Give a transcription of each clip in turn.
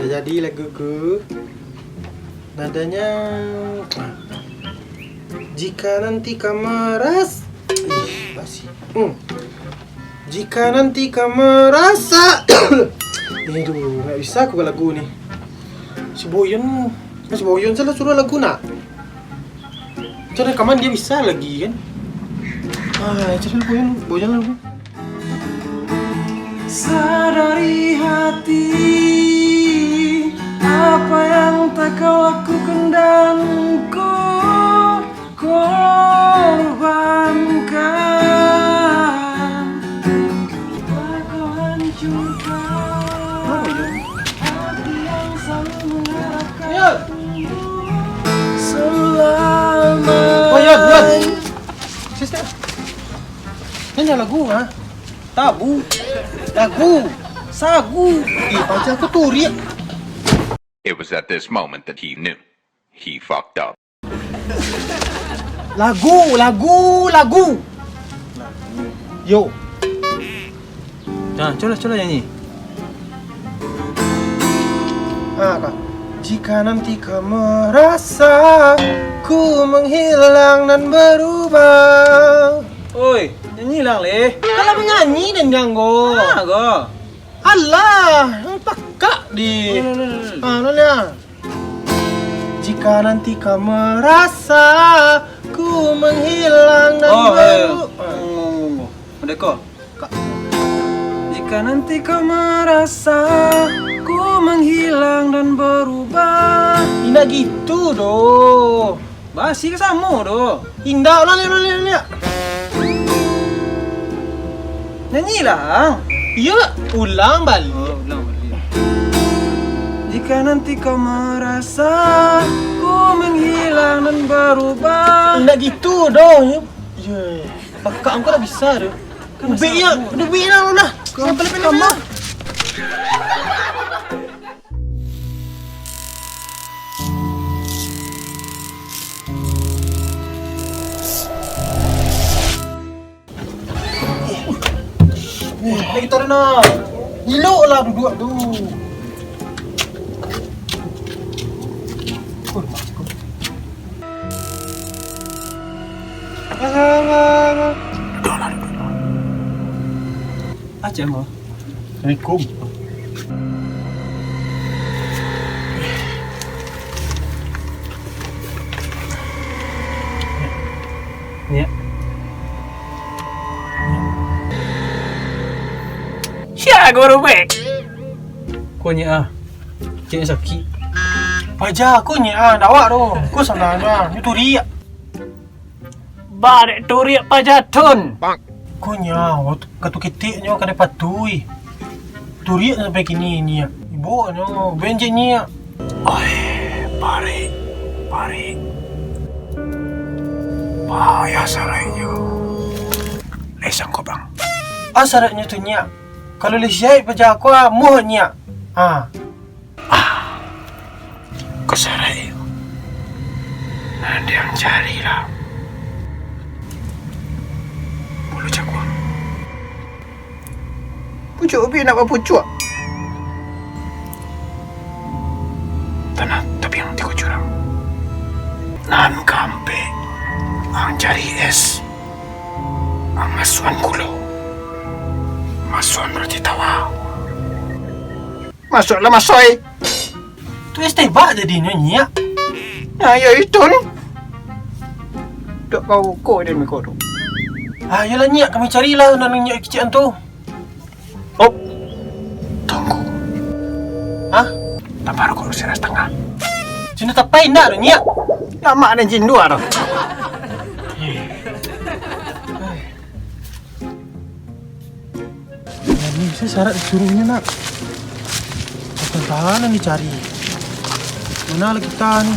Dah jadi laguku. Nadanya jika nanti kau merasa basi. Jika nanti kau merasa ini dulu, nggak bisa aku lagu nih. Si Boyon salah suruh lagu nak. Cara rekaman dia bisa lagi kan. Cari Boyon lagu. Sadari hati apa yang tak kau lakukan dan ku korbankan. Tak kau hancurkan hati yang selalu mengharapkan selamanya. Sister, ini lagu ha? Tabu, lagu, sagu. Baca aku turi. It was at this moment that he knew. He fucked up. Lagu. Yo. Coba nyanyi. Kak. Jika nanti kau merasa ku menghilang dan berubah. Oi, nyanyi lang le. Kalau menyanyi dan ganggu. Go. Allah, yang pakak di. Nanya. Jika nanti kau merasa ku menghilang dan berubah. Merdeka. Jika nanti kau merasa ku menghilang dan berubah. Indah gitu doh. Basi ke sama doh. Indah ulang. Nyanyi lah. Ya, ulang balik. Ulang balik. Jika nanti kau merasa ku menghilang dan berubah. Indah gitu doh. Ya. Pakak aku dah bisa doh. Ubi lah dah. Sampai lepas lama. Lagi taruh nak. Elok lah duduk tu. Aja mo. Assalamualaikum. Ya. Siapa guru baik? Kunya cik sakit. Aja kunya dawak tu. Ku sebenarnya itu riak. Barek tu riak pajatun. Kunya waktu katu ketiknya kena patui. Tu riak sampai kini ni. Ibu nyo benjek ni. Barek. Bahaya sarainya. Lesang ko bang. Saratnya tu nyak. Kalau lesiai pajak aku muh nyak. Kau sarai. Nanti yang carilah. Bulu cakwa. Pucuk ubi nak apa pucuk? Tanah tapi yang tiga curang. Nan kampe. Ang cari es. Ang masuan kulo. Masuan berarti tawa. Masuklah masoy. Tu es tebak jadi nyanyi. Ya itu ni. Tak kau dia mikir tu. Yalah nyak, kami carilah nyanyi kecil tu. Tunggu. Tak baru kau usir setengah. Cina tapai nak tu nyak. Lama ada jin dua tu. Ini saya syarat disuruhnya nak. Tahan dicari. Mana lagi kita ni?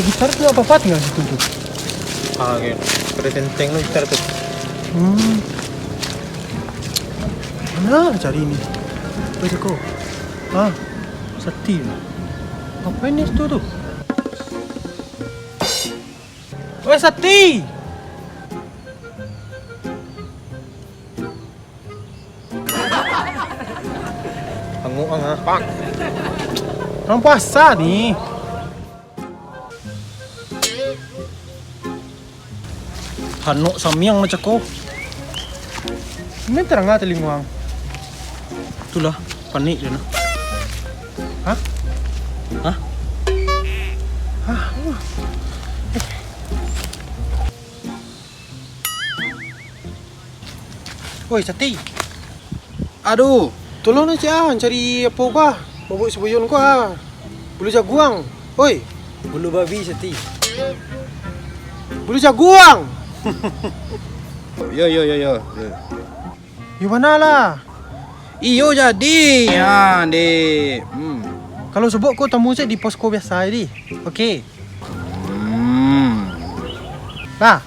Gitar tu apa tinggal situ tu? Okay. Pada tenteng lu gitar tu. Mana cari ni? Apa kau? Sati. Apa ini situ tu? Weh Sati. Panguang Pak. Orang puasa ni. Hanok samyang macam kau. Ini terang lah telinguang. Itulah, panik dia nak. Hah? Hah? Hah? Oi, Sati. Aduh, Tolong na siya, cari apa kah? Babuk sebuyun kah? Bulu jaguang. Oi, bulu babi Sati. bulu jaguang. Yo. Di mana lah? Iyo jadi. Ha, dek. Kalau sebut kau temu saya di posko biasa ni. Okey. Nah.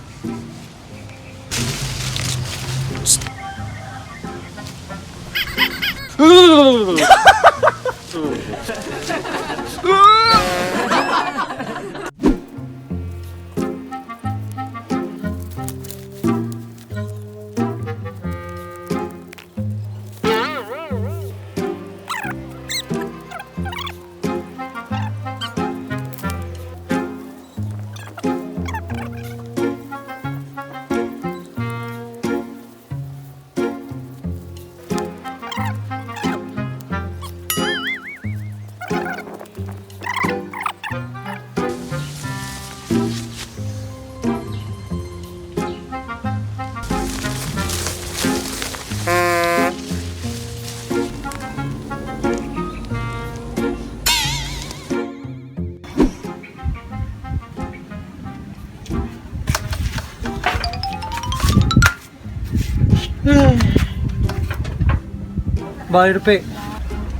Balik depik.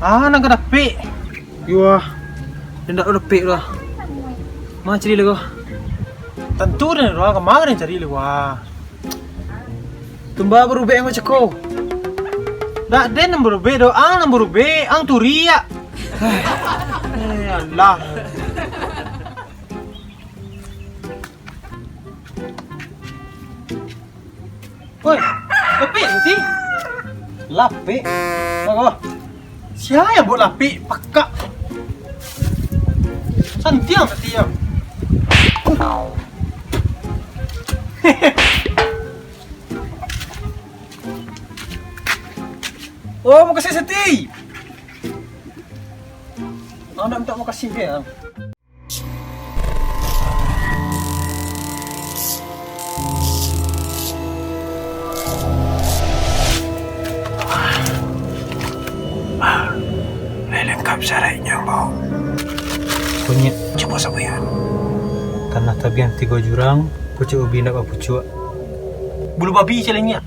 Nak kena pek. Yuah. Dia nak depik lah. Mana cari lah kau? Tentu ni lah, kemana ni cari lah. Tumba berubah yang macam kau. Tak ada nombor B do, nombor B, turia. Allah. Oi, lapik Sati. Lapik? Apa? Siapa yang buat lapik? Pakak. Santiang Sati ya. Oh, makasih Sati. Nak minta makasih dia. Lengkap syaratnya bau. Kunyit Coba sabayan. tanah tabian 3 jurang, pucuk ubi nak pucuk. Bulu babi calengnya.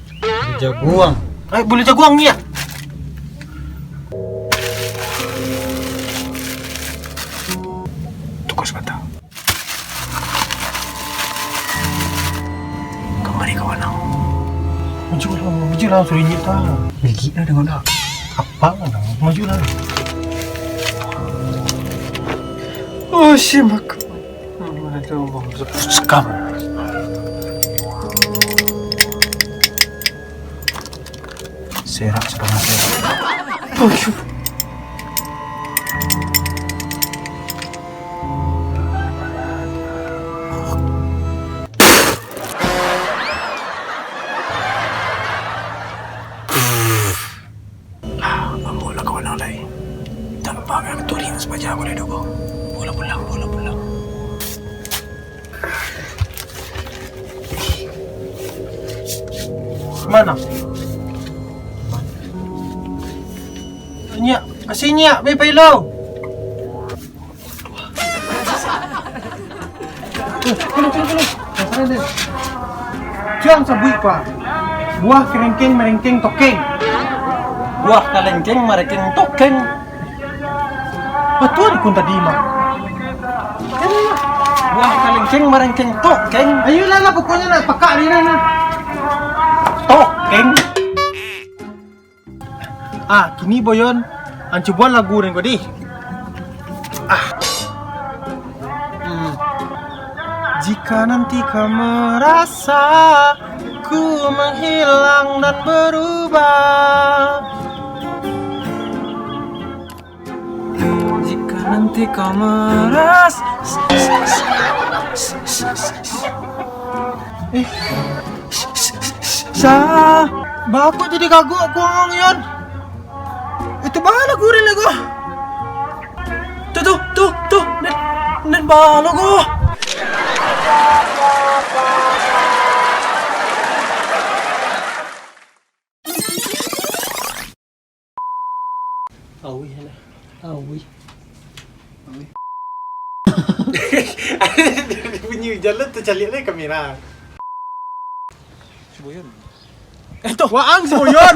Jaguang. Bulu jaguang ni ya. Tunggu sebentar. Kemari kawan aku. Maju lah suruh injek tau. Gigi dah dengar dah. Apa kan? Maju lah. Oh, simak. Sekam. Serak serangan serak. Aduh. Mula kawan aku lain. Tak apa yang turin sepanjang aku hidup kau. Bola pulang. Mana? Nyak, kasih nyak, bayi lo. Tolong. Jangan sabui pa. Buah kerengkeng merengkeng tokeng. Buah kalengkeng merengkeng tokeng. Betul kun tadi mah. Buah kalengkeng merengkeng tokeng. Ayolah lah pokoknya nak pakak dia nak. Tokeng. Kini boyon, ang cobuan lagu rin ko di. Jika nanti kau merasa ku menghilang dan berubah, jika nanti kau meras. Sa, Bapak jadi kagok aku ngomong yon. Itu bala gurin lagu. tuh, net balo ko. Awi hala. Awi. Bunyi jalan tercalik lagi kamera. Suboyon. Ito, waang suboyon.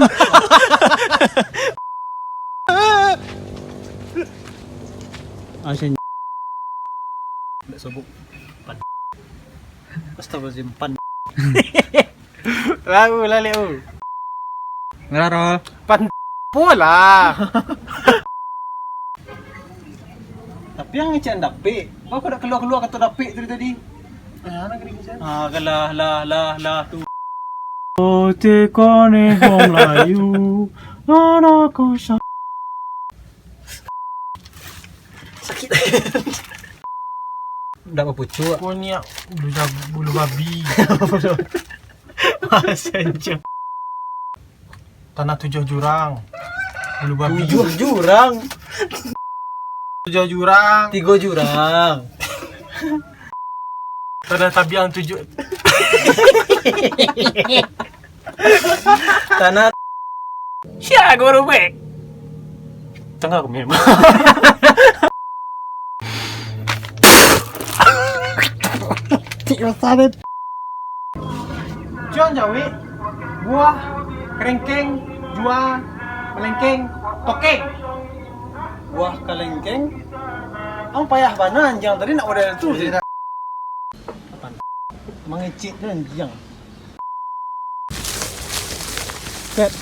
Asin. Nggak subok. Pan. Basta ba simpan. Lagu lali o. Ngararo. Pan pula. Tapi yang ngecen dapi. Kau nak keluar kata dapi tadi. Ah, nak kering siya. Ah, lah tu. Ote kone hong layu. Anako sa. Sakit. Udah apa pucu? Kau ni bulu babi. Asenjo. Tanah 7 jurang. Bulu babi. 7 jurang. 7 jurang. 3 jurang. Tanah tabiang 7. Tanah. Siya guru be. Tengah aku memang. Tiga sadet. Juang jawi. Buah. Kerengkeng. Jual. Melengkeng. Tokeng. Buah kalengkeng. Ang payah banan jang tadi nak order tu. Apaan? Mengecit dan jang. Pet.